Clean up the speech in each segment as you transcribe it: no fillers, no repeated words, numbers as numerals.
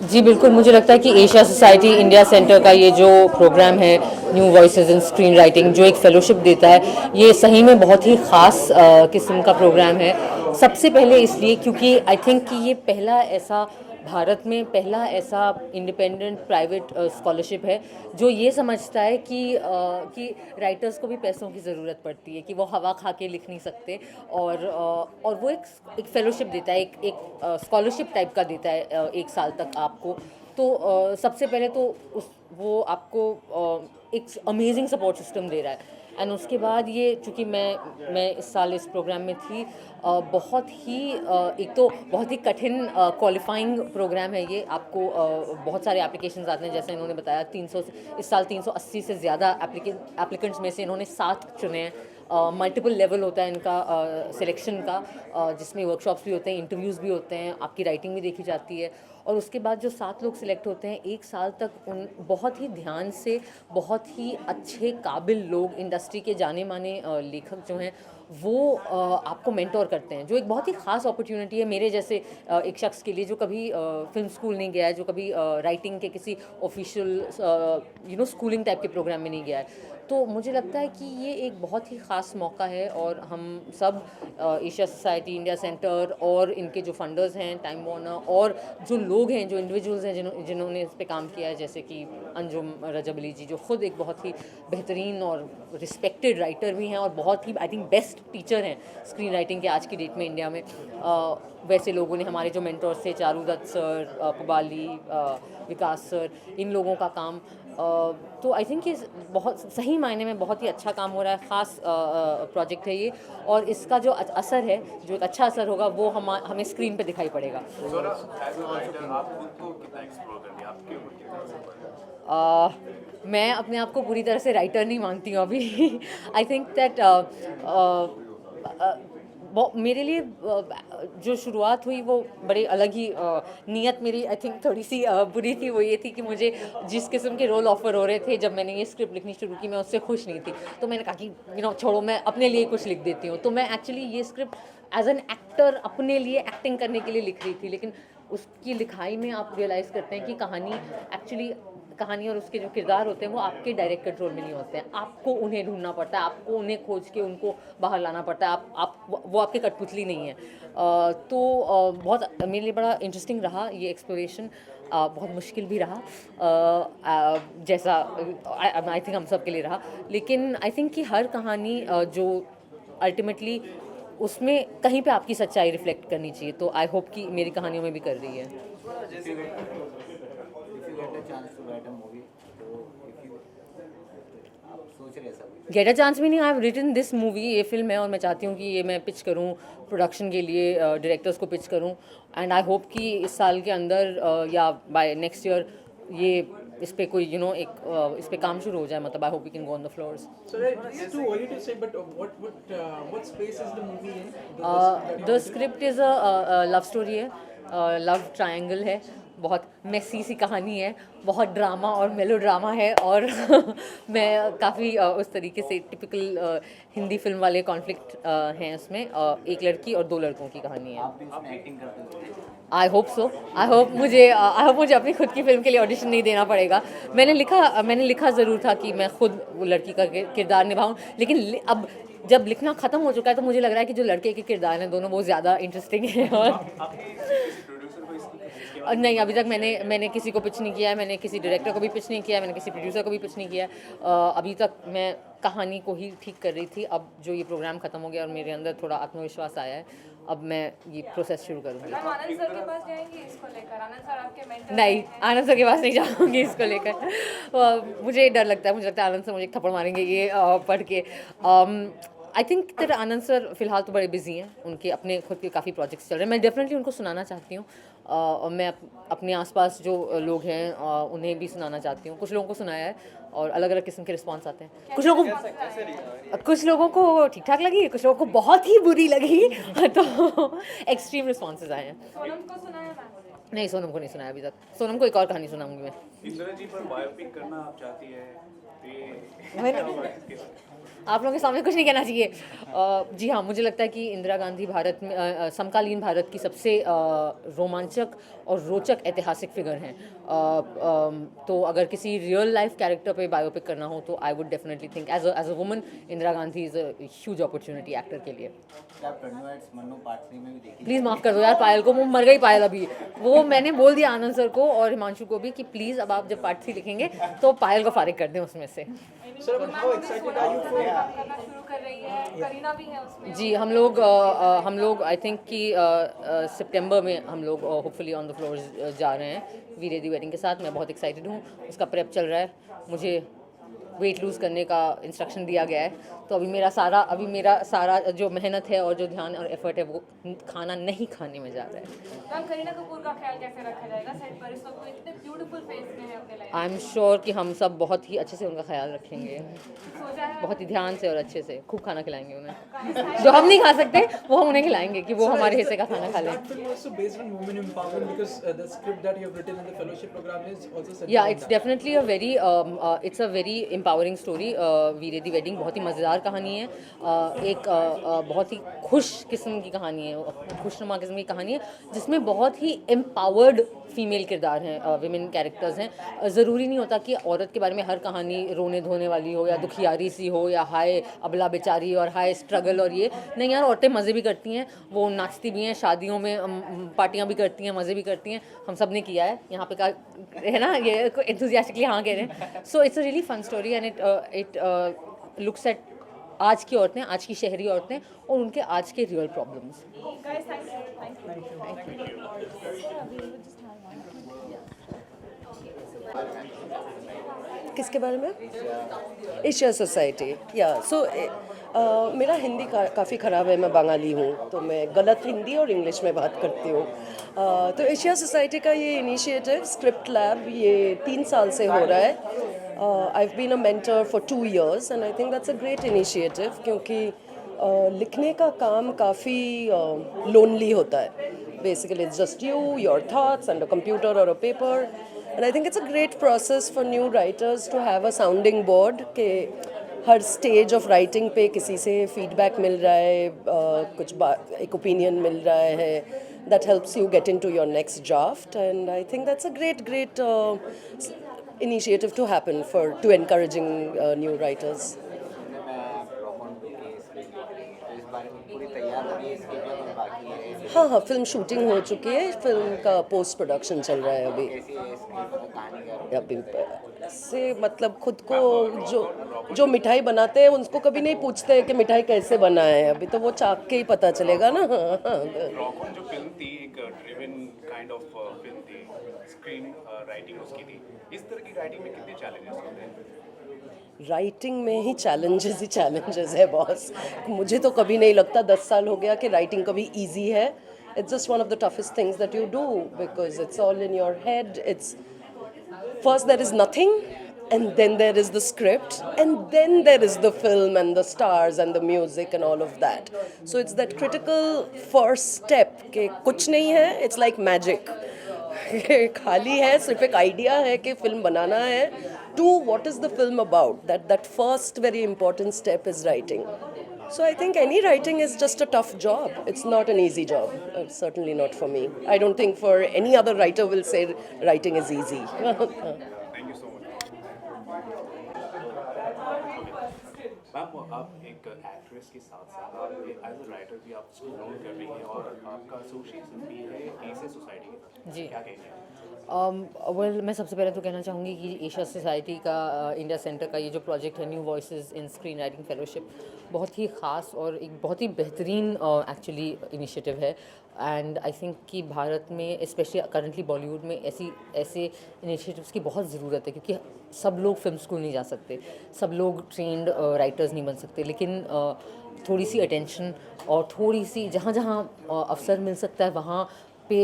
जी बिल्कुल, मुझे लगता है कि एशिया सोसाइटी इंडिया सेंटर का ये जो प्रोग्राम है, न्यू वॉइसेस इन स्क्रीन राइटिंग, जो एक फेलोशिप देता है, ये सही में बहुत ही ख़ास किस्म का प्रोग्राम है। सबसे पहले इसलिए क्योंकि आई थिंक कि ये पहला ऐसा भारत में पहला ऐसा इंडिपेंडेंट प्राइवेट स्कॉलरशिप है जो ये समझता है कि राइटर्स को भी पैसों की ज़रूरत पड़ती है, कि वो हवा खा के लिख नहीं सकते, और वो एक फेलोशिप देता है, एक स्कॉलरशिप टाइप का देता है 1 साल तक आपको। तो सबसे पहले तो वो आपको एक अमेजिंग सपोर्ट सिस्टम दे रहा है। एंड उसके बाद ये चूँकि मैं इस साल इस प्रोग्राम में थी, बहुत ही एक तो बहुत ही कठिन क्वालिफाइंग प्रोग्राम है ये। आपको बहुत सारे एप्लीकेशंस आते हैं, जैसे इन्होंने बताया 300 इस साल 380 से ज़्यादा एप्लीकेंट्स में से इन्होंने 7 चुने हैं। मल्टीपल लेवल होता है इनका सिलेक्शन का, जिसमें वर्कशॉप्स भी होते हैं, इंटरव्यूज़ भी होते हैं, आपकी राइटिंग भी देखी जाती है। और उसके बाद जो 7 लोग सिलेक्ट होते हैं, 1 साल तक उन बहुत ही ध्यान से बहुत ही अच्छे काबिल लोग, इंडस्ट्री के जाने माने लेखक जो हैं, वो आपको मेंटोर करते हैं, जो एक बहुत ही ख़ास अपॉर्चुनिटी है मेरे जैसे एक शख्स के लिए जो कभी फिल्म स्कूल नहीं गया है, जो कभी राइटिंग के किसी ऑफिशियल स्कूलिंग टाइप के प्रोग्राम में नहीं गया है। तो मुझे लगता है कि ये एक बहुत ही ख़ास मौका है, और हम सब एशिया सोसाइटी इंडिया सेंटर और इनके जो फंडर्स हैं, टाइम वार्नर, और जो लोग हैं, जो इंडिविजुअल्स हैं जिन्होंने इस पे काम किया है, जैसे कि अंजुम रजब अली जी, जो खुद एक बहुत ही बेहतरीन और रिस्पेक्टेड राइटर भी हैं, और बहुत ही आई थिंक बेस्ट टीचर हैं स्क्रीन राइटिंग के आज की डेट में इंडिया में। वैसे लोगों ने, हमारे जो मेंटोर्स थे, चारू दत्त सर, पुबाली, विकास सर, इन लोगों का काम, तो आई थिंक ये बहुत सही मायने में बहुत ही अच्छा काम हो रहा है। ख़ास प्रोजेक्ट है ये, और इसका जो असर है, जो एक अच्छा असर होगा, वो हमें स्क्रीन पे दिखाई पड़ेगा। मैं अपने आप को पूरी तरह से राइटर नहीं मानती हूँ अभी। आई थिंक दैट मेरे लिए जो शुरुआत हुई वो बड़े अलग ही नीयत मेरी आई थिंक थोड़ी सी बुरी थी। वो ये थी कि मुझे जिस किस्म के रोल ऑफर हो रहे थे जब मैंने ये स्क्रिप्ट लिखनी शुरू की, मैं उससे खुश नहीं थी। तो मैंने कहा कि छोड़ो, मैं अपने लिए कुछ लिख देती हूँ। तो मैं एक्चुअली ये स्क्रिप्ट एज एन एक्टर अपने लिए एक्टिंग करने के लिए लिख रही थी, लेकिन उसकी लिखाई में आप रियलाइज़ करते हैं कि कहानी और उसके जो किरदार होते हैं वो आपके डायरेक्ट कंट्रोल में नहीं होते हैं। आपको उन्हें ढूंढना पड़ता है, आपको उन्हें खोज के उनको बाहर लाना पड़ता है। वो आपके कठपुतली नहीं है। बहुत मेरे लिए बड़ा इंटरेस्टिंग रहा ये एक्सप्लोरेशन। बहुत मुश्किल भी रहा, जैसा आई थिंक हम सब के लिए रहा। लेकिन आई थिंक कि हर कहानी जो अल्टीमेटली उसमें कहीं पे आपकी सच्चाई रिफ्लेक्ट करनी चाहिए, तो आई होप कि मेरी कहानियों में भी कर रही है। गेट अ चांस भी नहीं, I have written this movie, ये फिल्म है, और मैं चाहती हूँ कि ये मैं पिच करूँ प्रोडक्शन के लिए, डायरेक्टर्स को पिच करूँ, एंड आई होप कि इस साल के अंदर या बाय नेक्स्ट ईयर ये इस पे कोई इस पे काम शुरू हो जाए। मतलब I hope we can go on the floors. So it's too early to say, but what space is the movie in? The script is a love story है, लव ट्रायंगल है, बहुत मेसी सी कहानी है, बहुत ड्रामा और मेलो drama है, और मैं काफ़ी उस तरीके से टिपिकल हिंदी फिल्म वाले कॉन्फ्लिक्ट हैं उसमें। एक लड़की और 2 लड़कों की कहानी है। I hope so. I hope मुझे अपनी खुद की फिल्म के लिए ऑडिशन नहीं देना पड़ेगा। मैंने लिखा ज़रूर था कि मैं खुद वो लड़की का किरदार निभाऊं, लेकिन अब जब लिखना ख़त्म हो चुका है तो मुझे लग रहा है कि जो लड़के के किरदार हैं दोनों बहुत ज़्यादा इंटरेस्टिंग हैं। और नहीं, अभी तक मैंने किसी को पिच नहीं किया है, मैंने किसी डायरेक्टर को भी पिच नहीं किया है, मैंने किसी प्रोड्यूसर को भी पिच नहीं किया है। अभी तक मैं कहानी को ही ठीक कर रही थी। अब जो ये प्रोग्राम ख़त्म हो गया और मेरे अंदर थोड़ा आत्मविश्वास आया है, अब मैं ये प्रोसेस शुरू करूँगी। आनंद सर के पास जाएंगी इसको लेकर? आनंद सर आपके मेंटर नहीं, आनंद सर के पास नहीं जाऊँगी इसको लेकर। मुझे डर लगता है, मुझे लगता है आनंद सर मुझे एक थप्पड़ मारेंगे ये पढ़ के। आई थिंक दैट आनंद सर फ़िलहाल तो बड़े बिजी हैं, उनके अपने खुद के काफ़ी प्रोजेक्ट्स चल रहे हैं। मैं डेफिनेटली उनको सुनाना चाहती हूँ, और मैं अपने आसपास जो लोग हैं उन्हें भी सुनाना चाहती हूँ। कुछ लोगों को सुनाया है और अलग अलग किस्म के रिस्पॉन्स आते हैं। कुछ लोगों को ठीक ठाक लगी, कुछ लोगों को बहुत ही बुरी लगी। तो एक्सट्रीम रिस्पॉन्सेज आए हैं। सोनम को सुनाया मैम? नहीं, सोनम को नहीं सुनाया अभी तक। सोनम को एक और कहानी सुनाऊंगी मैं। इंदिरा जी पर बायोपिक करना आप चाहती है? आप लोगों के सामने कुछ नहीं कहना चाहिए। जी हाँ, मुझे लगता है कि इंदिरा गांधी भारत में समकालीन भारत की सबसे रोमांचक और रोचक ऐतिहासिक फिगर हैं। तो अगर किसी रियल लाइफ कैरेक्टर पे बायोपिक करना हो तो I would definitely think as a woman Indira Gandhi is a huge opportunity actor के लिए। प्लीज़ माफ़ कर दो यार पायल को, वो मर गई पायल अभी। वो मैंने बोल दिया आनंद सर को और हिमांशु को भी कि प्लीज़ अब आप जब पार्ट 3 लिखेंगे तो पायल को फारिग कर दें उसमें से। Sir, but how excited are you for? करना शुरू कर रही है, करीना भी है उसमें। जी हम लोग आई थिंक कि सितंबर में हम लोग होपफुली ऑन द फ्लोर जा रहे हैं वीरे दी वेडिंग के साथ। मैं बहुत एक्साइटेड हूँ, उसका प्रेप चल रहा है। मुझे वेट लूज़ करने का इंस्ट्रक्शन दिया गया है, तो अभी मेरा सारा जो मेहनत है और जो ध्यान और एफर्ट है वो खाना नहीं खाने में जा रहा है। मैम करीना कपूर का ख्याल कैसे रखा जाएगा सेट पर? इस वक्त वो इतने ब्यूटीफुल फेस में है अपने लाइफ। आई एम श्योर कि हम सब बहुत ही अच्छे से उनका ख्याल रखेंगे, सोचा है बहुत ही ध्यान से और अच्छे से खूब खाना खिलाएंगे उन्हें। जो हम नहीं खा सकते वो हम उन्हें खिलाएंगे कि वो हमारे हिस्से का खाना खा लें। That film also based on women empowerment because the script that you have written in the fellowship program is also centered या on it's that. Definitely it's a very empowering story. Veere Di wedding बहुत ही मज़ेदार कहानी है, एक बहुत ही खुश किस्म की कहानी है, खुशनुमा किस्म की कहानी है जिसमें बहुत ही एम्पावर्ड फीमेल किरदार हैं, विमेन कैरेक्टर्स हैं। ज़रूरी नहीं होता कि औरत के बारे में हर कहानी रोने धोने वाली हो या दुखियारी सी हो या हाय अबला बेचारी और हाय स्ट्रगल और ये नहीं यार, औरतें मज़े भी करती हैं, वो नाचती भी हैं, शादियों में पार्टियां भी करती हैं, मज़े भी करती हैं। हम सब ने किया है यहाँ पे का है ना, ये एंथुसियास्टिकली हाँ कह रहे हैं। So it's a really fun story and it looks at आज की औरतें, आज की शहरी औरतें और उनके आज के real problems. Guys thank you. किसके बारे में? Asia society. या सो मेरा हिंदी काफ़ी ख़राब है, मैं बंगाली हूँ तो मैं गलत हिंदी और इंग्लिश में बात करती हूँ। तो एशिया सोसाइटी का ये इनिशिएटिव स्क्रिप्ट लैब ये 3 साल से हो रहा है। I have been a mentor for 2 years and I think that's a great initiative क्योंकि लिखने का काम काफ़ी लोनली होता है। Basically it's just your thoughts and a computer और a paper. And I think it's a great process for new writers to have a sounding board के हर stage of writing पे किसी से feedback मिल रहा है, एक opinion मिल रहा है that helps you get into your next draft and I think that's a great initiative to happen to encouraging new writers. हाँ, फिल्म शूटिंग हो चुकी है, फिल्म का पोस्ट प्रोडक्शन चल रहा है अभी से मतलब खुद को जो मिठाई बनाते हैं उनको कभी नहीं पूछते हैं कि मिठाई कैसे बना है, अभी तो वो चाक के ही पता चलेगा ना। रॉकॉन जो फिल्म थी एक ड्रिवन काइंड ऑफ फिल्म थी, स्क्रीन राइटिंग उसकी थी, इस तरह की राइटिंग में कितने चैलेंजेस होते हैं? राइटिंग में ही चैलेंजेस है बॉस। मुझे तो कभी नहीं लगता 10 साल हो गया कि राइटिंग कभी इजी है। It's just one of the toughest things that you do because it's all in your head. It's first there is nothing and then there is the script and then there is the film and the stars and the music and all of that. So it's that critical first step कि कुछ नहीं है, it's like magic. खाली है, सिर्फ एक idea है कि फिल्म बनाना है, to what is the film about. That first very important step is writing. So I think any writing is just a tough job. It's not an easy job. Certainly not for me. I don't think for any other writer will say writing is easy. Thank you so much. Ma'am आप एक actress के साथ साथ आप as a writer भी आप student कर रही हैं और आपका एसोसिएशन भी है एशिया सोसाइटी। जी। क्या कहेंगे? वेल मैं सबसे पहले तो कहना चाहूँगी कि एशिया सोसाइटी का इंडिया सेंटर का ये जो प्रोजेक्ट है न्यू वॉइसेस इन स्क्रीन राइटिंग फेलोशिप बहुत ही ख़ास और एक बहुत ही बेहतरीन एक्चुअली इनिशिएटिव है। एंड आई थिंक कि भारत में स्पेशली करंटली बॉलीवुड में ऐसे इनिशिएटिव्स की बहुत ज़रूरत है क्योंकि सब लोग फिल्म स्कूल नहीं जा सकते, सब लोग ट्रेंड राइटर्स नहीं बन सकते, लेकिन थोड़ी सी अटेंशन और थोड़ी सी जहाँ जहाँ अवसर मिल सकता है वहाँ पे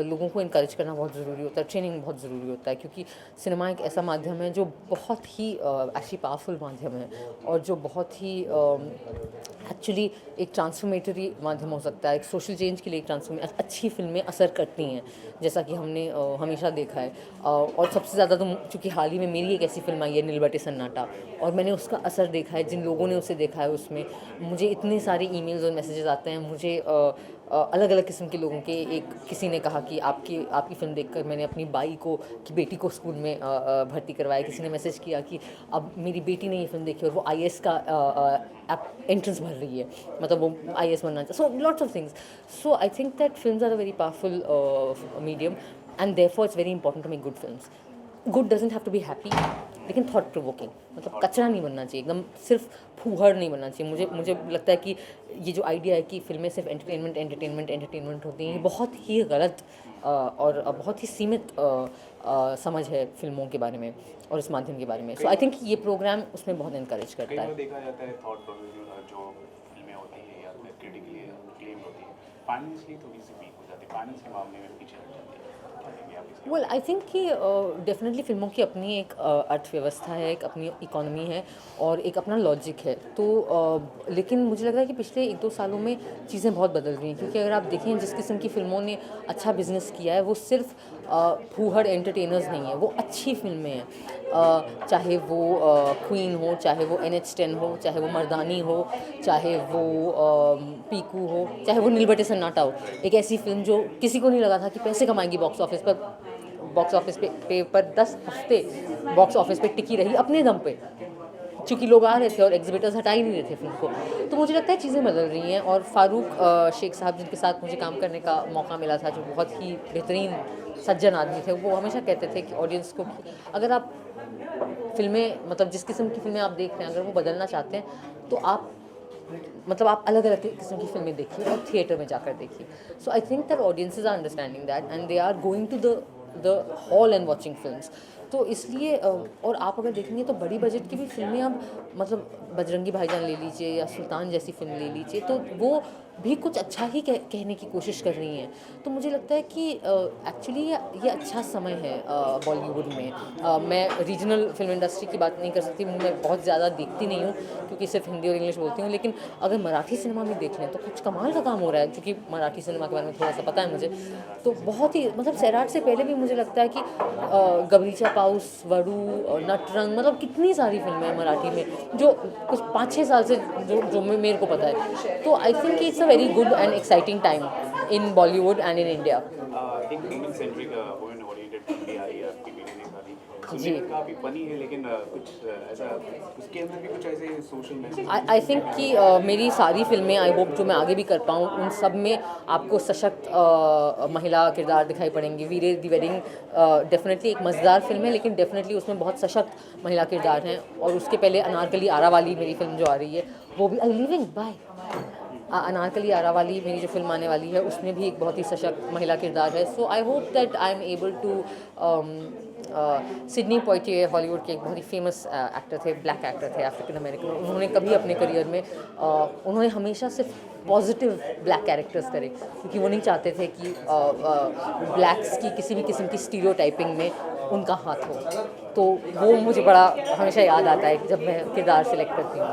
लोगों को इनकरेज करना बहुत ज़रूरी होता है, ट्रेनिंग बहुत ज़रूरी होता है, क्योंकि सिनेमा एक ऐसा माध्यम है जो बहुत ही एक्चुअली पावरफुल माध्यम है और जो बहुत ही एक्चुअली एक ट्रांसफॉर्मेटरी माध्यम हो सकता है, एक सोशल चेंज के लिए एक अच्छी फिल्में असर करती हैं, जैसा कि हमने हमेशा देखा है। और सबसे ज़्यादा तो चूँकि हाल ही में मेरी एक ऐसी फिल्म आई है नीलबटे सन्नाटा, और मैंने उसका असर देखा है, जिन लोगों ने उसे देखा है उसमें मुझे इतने सारे ईमेल्स और मैसेजेस आते हैं, मुझे अलग अलग किस्म के लोगों के, एक किसी ने कहा कि आपकी फ़िल्म देखकर मैंने अपनी की बेटी को स्कूल में भर्ती करवाया, किसी ने मैसेज किया कि अब मेरी बेटी ने ये फ़िल्म देखी और वो आईएएस का एंट्रेंस भर रही है, मतलब वो आईएएस बनना चाहती, so lots of things. So I think that films are a very powerful medium and therefore it's very important to make good films. Good doesn't have to be happy, लेकिन thought provoking, मतलब कचरा नहीं बनना चाहिए, एकदम सिर्फ फूहड़ नहीं बनना चाहिए। मुझे लगता है कि ये जो आइडिया है कि फिल्में सिर्फ एंटरटेनमेंट होती हैं, ये बहुत ही गलत और बहुत ही सीमित समझ है फिल्मों के बारे में और इस माध्यम के बारे में। सो आई थिंक ये प्रोग्राम उसमें बहुत इनकरेज कई करता बार है। देखा जाता है थॉट प्रोवोकिंग जो फिल्में होती हैं या फिर क्रिटिकली क्लेम होती है, फाइनेंशियली थोड़ी सी वीक हो जाती है, फाइनेंस के मामले में पीछे हट जाती है। वेल आई थिंक कि डेफिनेटली फिल्मों की अपनी एक अर्थव्यवस्था है, एक अपनी इकोनॉमी है और एक अपना लॉजिक है। तो लेकिन मुझे लग रहा है कि पिछले 1-2 सालों में चीज़ें बहुत बदल रही हैं, क्योंकि अगर आप देखें जिस किस्म की फ़िल्मों ने अच्छा बिजनेस किया है, वो सिर्फ फूहड़ एंटरटेनर्स नहीं है, वो अच्छी फिल्में हैं। चाहे वो क्वीन हो, चाहे वो NH10 हो, चाहे वो मर्दानी हो, चाहे वो पीकू हो, चाहे वो नीलबटे सन्नाटा हो। एक ऐसी फिल्म जो किसी को नहीं लगा था कि पैसे कमाएगी बॉक्स ऑफिस पे पर 10 हफ्ते बॉक्स ऑफिस पे टिकी रही अपने दम पे, चूँकि लोग आ रहे थे और एग्जिबिटर्स हटा ही नहीं रहे थे फिल्म को। तो मुझे लगता है चीज़ें बदल रही हैं। और फारूक शेख साहब, जिनके साथ मुझे काम करने का मौका मिला था, जो बहुत ही बेहतरीन सज्जन आदमी थे, वो हमेशा कहते थे कि ऑडियंस को कि अगर आप फिल्में, मतलब जिस किस्म की फिल्में आप देख रहे हैं, अगर वो बदलना चाहते हैं तो आप अलग अलग किस्म की फिल्में देखिए और थिएटर में जाकर देखिए। So I think that audiences are understanding that and they are going to the hall and watching films. तो इसलिए और आप अगर देखेंगे तो बड़ी बजट की भी फिल्में अब, मतलब बजरंगी भाईजान ले लीजिए या सुल्तान जैसी फिल्म ले लीजिए, तो वो भी कुछ अच्छा ही कहने की कोशिश कर रही हैं। तो मुझे लगता है कि एक्चुअली ये अच्छा समय है बॉलीवुड में। मैं रीजनल फिल्म इंडस्ट्री की बात नहीं कर सकती, मैं बहुत ज़्यादा देखती नहीं हूँ क्योंकि सिर्फ हिंदी और इंग्लिश बोलती हूँ, लेकिन अगर मराठी सिनेमा में देख लें तो कुछ कमाल का काम हो रहा है, क्योंकि मराठी सिनेमा के बारे में थोड़ा सा पता है मुझे। तो बहुत ही, मतलब सैराट से पहले भी मुझे लगता है कि गबरीचा पाऊस, वड़ू, नटरंग, मतलब कितनी सारी फिल्में हैं मराठी में जो कुछ 5-6 साल से जो मेरे को पता है। तो I think it's a very good and exciting time in Bollywood and in India. एक women centric women oriented film भी आई है आपकी बेटी ने सारी, जी। सुनने में काफ़ी फनी है, लेकिन कुछ ऐसा उसके अंदर भी कुछ ऐसे सोशल मैसेज। आई थिंक कि मेरी सारी फिल्में, आई होप जो मैं आगे भी कर पाऊँ, उन सब में आपको सशक्त महिला किरदार दिखाई पड़ेंगे। वीरे दी वेडिंग डेफिनेटली एक मज़ेदार फिल्म है, लेकिन डेफिनेटली उसमें बहुत सशक्त महिला किरदार हैं। और उसके पहले अनारकली आरावाली मेरी फिल्म जो आ रही है, वो भी लिविंग बाय अनारकली आरावाली मेरी जो फिल्म आने वाली है, उसमें भी एक बहुत ही सशक्त महिला किरदार है। So I hope that I am able to Sidney Poitier Hollywood के एक बहुत ही फेमस एक्टर थे, ब्लैक एक्टर थे, अफ्रीकन अमेरिकन। उन्होंने कभी अपने करियर में उन्होंने हमेशा सिर्फ पॉजिटिव ब्लैक कैरेक्टर्स करे, क्योंकि वो नहीं चाहते थे कि ब्लैक्स की किसी भी किस्म की स्टीरियोटाइपिंग में उनका हाथ हो। तो वो मुझे बड़ा हमेशा याद आता है जब मैं किरदार सिलेक्ट करती हूँ।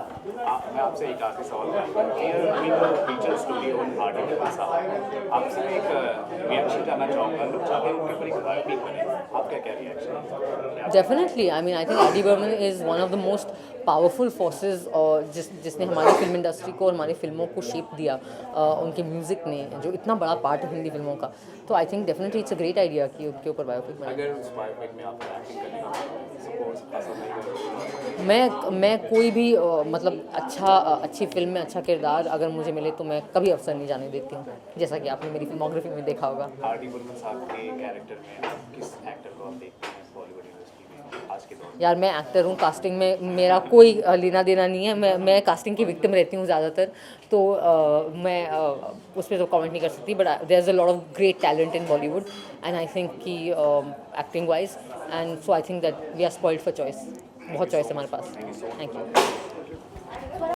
मैं आपसे एक आखिरी सवाल करूँगा, फीचर स्टोरी ऑन आर्टिकल साहब, आपसे मैं एक रिएक्शन जानना चाहूँगा। लोग चाहते हैं उनके ऊपर एक बायोपिक बने, आपका क्या reaction? Definitely, I mean I think R D Burman is one of the most powerful forces, और जिसने हमारी फिल्म इंडस्ट्री को और हमारी फिल्मों को शेप दिया। उनके म्यूज़िक ने जो इतना बड़ा पार्ट है हिंदी फिल्मों का, तो I think definitely it's a great idea कि उनके ऊपर बायोपिक बने। अगर उस बायोपिक में आप एक्टिंग करें, सपोज ऐसा नहीं करें, मैं कोई भी मतलब अच्छी फिल्म में अच्छा किरदार अगर मुझे मिले तो मैं कभी अवसर नहीं जाने देती हूँ, जैसा कि आपने मेरी फिल्मोग्राफी में देखा होगा। आर.डी. बर्मन साहब के कैरेक्टर में आप किस एक्टर को आप देखते हैं बॉलीवुड इंडस्ट्री में आज के दौर में? यार, मैं एक्टर हूँ, कास्टिंग में मेरा कोई लेना देना नहीं है। मैं कास्टिंग की विक्टिम रहती हूँ ज़्यादातर, तो मैं उस पर तो कमेंट नहीं कर सकती। But there is a lot of great talent in Bollywood and I think कि acting wise, and so I think that we are spoiled for choice. बहुत चॉइस है हमारे पास। Thank you.